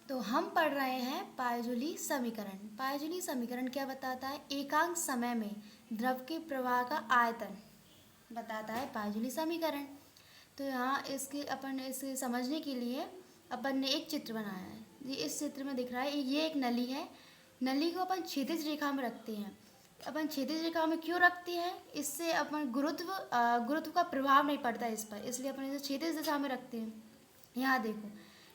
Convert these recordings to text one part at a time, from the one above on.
तो हम पढ़ रहे हैं पायजुली समीकरण। पायजुली समीकरण क्या बताता है? एकांक समय में द्रव के प्रवाह का आयतन बताता है पायजुली समीकरण। तो यहाँ इसे समझने के लिए अपन ने एक चित्र बनाया है। ये इस चित्र में दिख रहा है, ये एक नली है। नली को अपन क्षैतिज रेखा में रखते हैं। अपन क्षैतिज रेखा में क्यों रखते हैं? इससे अपन गुरुत्व का प्रभाव नहीं पड़ता इस पर, इसलिए अपन इसे क्षैतिज दिशा में रखते हैं। यहाँ देखो,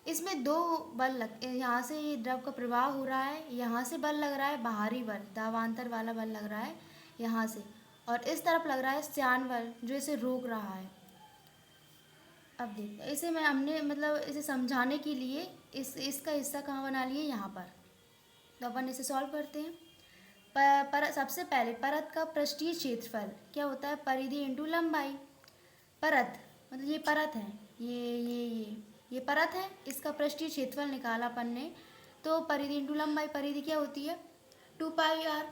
इसमें दो बल यहाँ से ये द्रव का प्रवाह हो रहा है, यहाँ से बल लग रहा है, बाहरी बल, दावांतर वाला बल लग रहा है यहाँ से, और इस तरफ लग रहा है श्यान बल जो इसे रोक रहा है। अब देखते इसे हमने इसे समझाने के लिए इसका हिस्सा कहाँ बना लिए? यहाँ पर। तो अपन इसे सॉल्व करते हैं। सबसे पहले परत का पृष्ठीय क्षेत्रफल क्या होता है? परिधि इंटू लंबाई। परत मतलब ये परत है, ये परत है, इसका पृष्ठीय क्षेत्रफल निकाला अपन ने। तो परिधि इंटू लंबाई, परिधि क्या होती है? 2πr।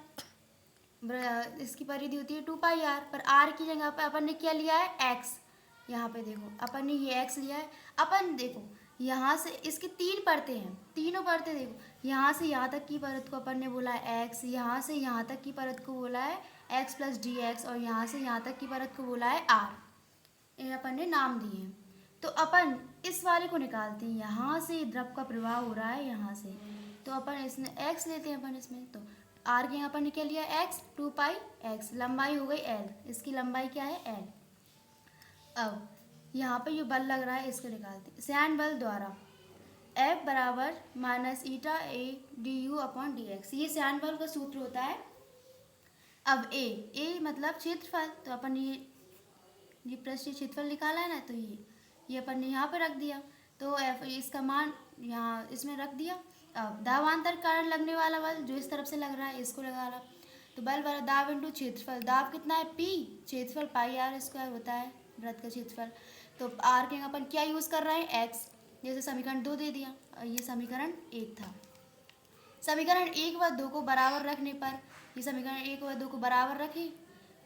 इसकी परिधि होती है 2πr, पर r की जगह पर अपन ने क्या लिया है? x। यहाँ पे देखो अपन ने ये x लिया है। अपन देखो यहाँ से इसकी तीन परतें हैं, तीनों परतें देखो, यहाँ से यहाँ तक की परत को अपन ने बोला है x, यहाँ से यहाँ तक की परत को बोला है x प्लस dx, और यहाँ से यहाँ तक की परत को बोला है r। ये अपन ने नाम दिए हैं। तो अपन इस वाले को निकालते हैं। यहाँ से द्रव का प्रवाह हो रहा है यहाँ से, तो अपन इसमें x लेते हैं। अपन इसमें तो r के यहाँ पर क्या लिया? x, 2πx। लंबाई हो गई l, इसकी लंबाई क्या है? l। अब यहाँ पे ये बल लग रहा है, इसको निकालते हैं। श्यान बल द्वारा F बराबर minus eta a du upon dx, ये श्यान बल का सूत्र होता है। अब a मतलब क्षेत्रफल, तो अपन ये पृष्ठीय क्षेत्रफल निकाला है ना, तो ये अपन ने यहाँ पे रख दिया। तो F इसका मान यहाँ इसमें रख दिया। अब दावांतर कारण लगने वाला बल जो इस तरफ से लग रहा है, इसको लगा रहा, तो बल बराबर दाब इंटू क्षेत्रफल। दाब कितना है? P, क्षेत्रफल πr² होता है वृत्त का क्षेत्रफल। तो r के अपन क्या यूज़ कर रहे हैं? x। जैसे समीकरण 2 दे दिया, और ये समीकरण 1 था। समीकरण 1 व 2 को बराबर रखने पर, ये समीकरण 1 व 2 को बराबर रखें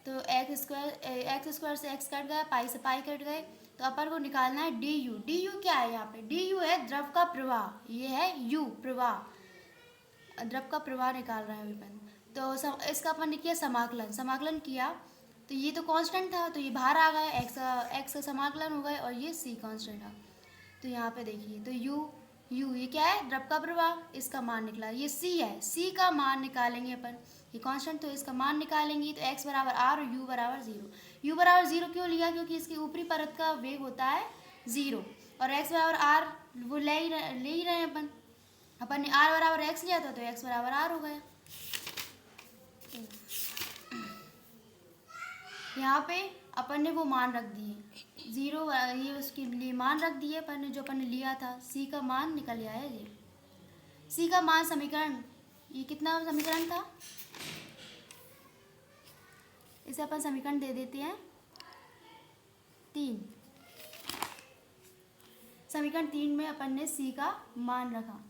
तो x स्क्वायर से x कट गया, पाई से पाई कट गए, तो अपन को निकालना है du। du क्या है? यहाँ पे du है द्रव का प्रवाह, ये है u प्रवाह, द्रव का प्रवाह निकाल रहे हैं अपन। तो इसका अपन ने किया समाकलन किया, तो ये तो कांस्टेंट था, तो ये बाहर आ गया, x का समाकलन हो गया, और ये c कांस्टेंट था। तो यहाँ पे देखिए, तो u ये क्या है? द्रव का प्रवाह, इसका मान निकला। ये c है, c का मान निकालेंगे अपन, ये कांस्टेंट, तो इसका मान निकालेंगे। तो x बराबर r और u बराबर 0। u बराबर 0 क्यों लिया? क्योंकि इसकी ऊपरी परत का वेग होता है 0, और x बराबर r वो ले ही रहे हैं अपन ने r बराबर x लिया था, तो x बराबर r हो गया। यहाँ पे अपन ने वो मान रख दिए 0, ये उसके लिए मान रख दिए अपन ने, जो अपन ने लिया था। c का मान निकल आया है। ये c का मान समीकरण, ये कितना समीकरण था? इसे अपन समीकरण दे देते हैं 3। समीकरण 3 में अपन ने c का मान रखा,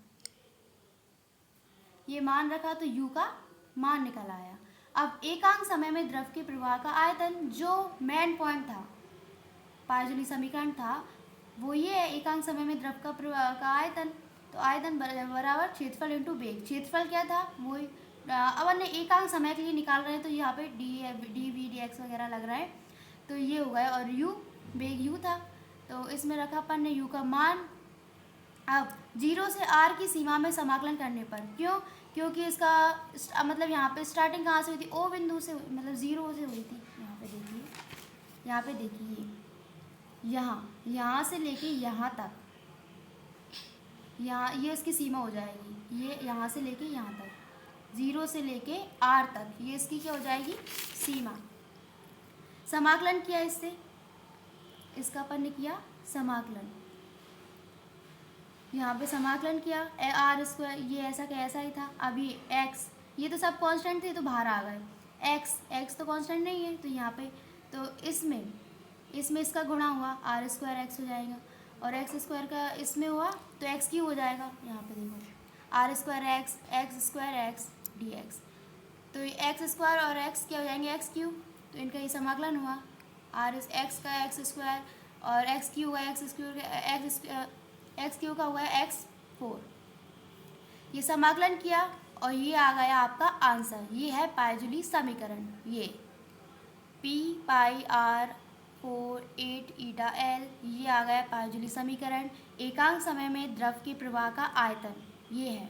ये मान रखा, तो u का मान निकल आया। अब एकांक समय में द्रव के प्रवाह का आयतन, जो मेन पॉइंट था, पायजुली समीकरण था, वो ये है, एकांक समय में द्रव का प्रवाह का आयतन। तो आयतन बराबर क्षेत्रफल इंटू वेग। क्षेत्रफल क्या था? वही अब हमने एकांक समय के लिए निकाल रहे हैं, तो यहाँ पे डी वी डी एक्स वगैरह लग रहा है, तो ये हो गया। और u वेग u था, तो इसमें रखा अपन ने u का मान। अब 0 से r की सीमा में समाकलन करने पर, क्यों? क्योंकि इसका यहाँ पे स्टार्टिंग कहाँ से हुई थी? ओ बिंदु से, 0 से हुई थी। यहाँ पे देखिए, यहाँ से लेके यहाँ तक, ये इसकी सीमा हो जाएगी। ये यहाँ से लेके यहाँ तक, 0 से लेके r तक, ये इसकी क्या हो जाएगी? सीमा। समाकलन किया इससे, इसका अपन ने किया समाकलन, यहाँ पे समाकलन किया r², ये ऐसा का ऐसा ही था। अभी x, ये तो सब कांस्टेंट थे, तो बाहर आ गए। x तो कांस्टेंट नहीं है, तो यहाँ पे, तो इसमें इसका गुणा हुआ, r² हो जाएगा, और x² का इसमें हुआ, तो x³ हो जाएगा। यहाँ पे देखो, r²x dx, तो x² और x क्या हो जाएंगे? x³, तो इनका ये समाकलन हुआ। x का x² और x³ हुआ x³ का हुआ x4, ये समाकलन किया और ये आ गया आपका आंसर। ये है पाइजूली समीकरण। ये P pi r 4 8 eta L, ये आ गया पाइजूली समीकरण। एकांक समय में द्रव के प्रवाह का आयतन ये है।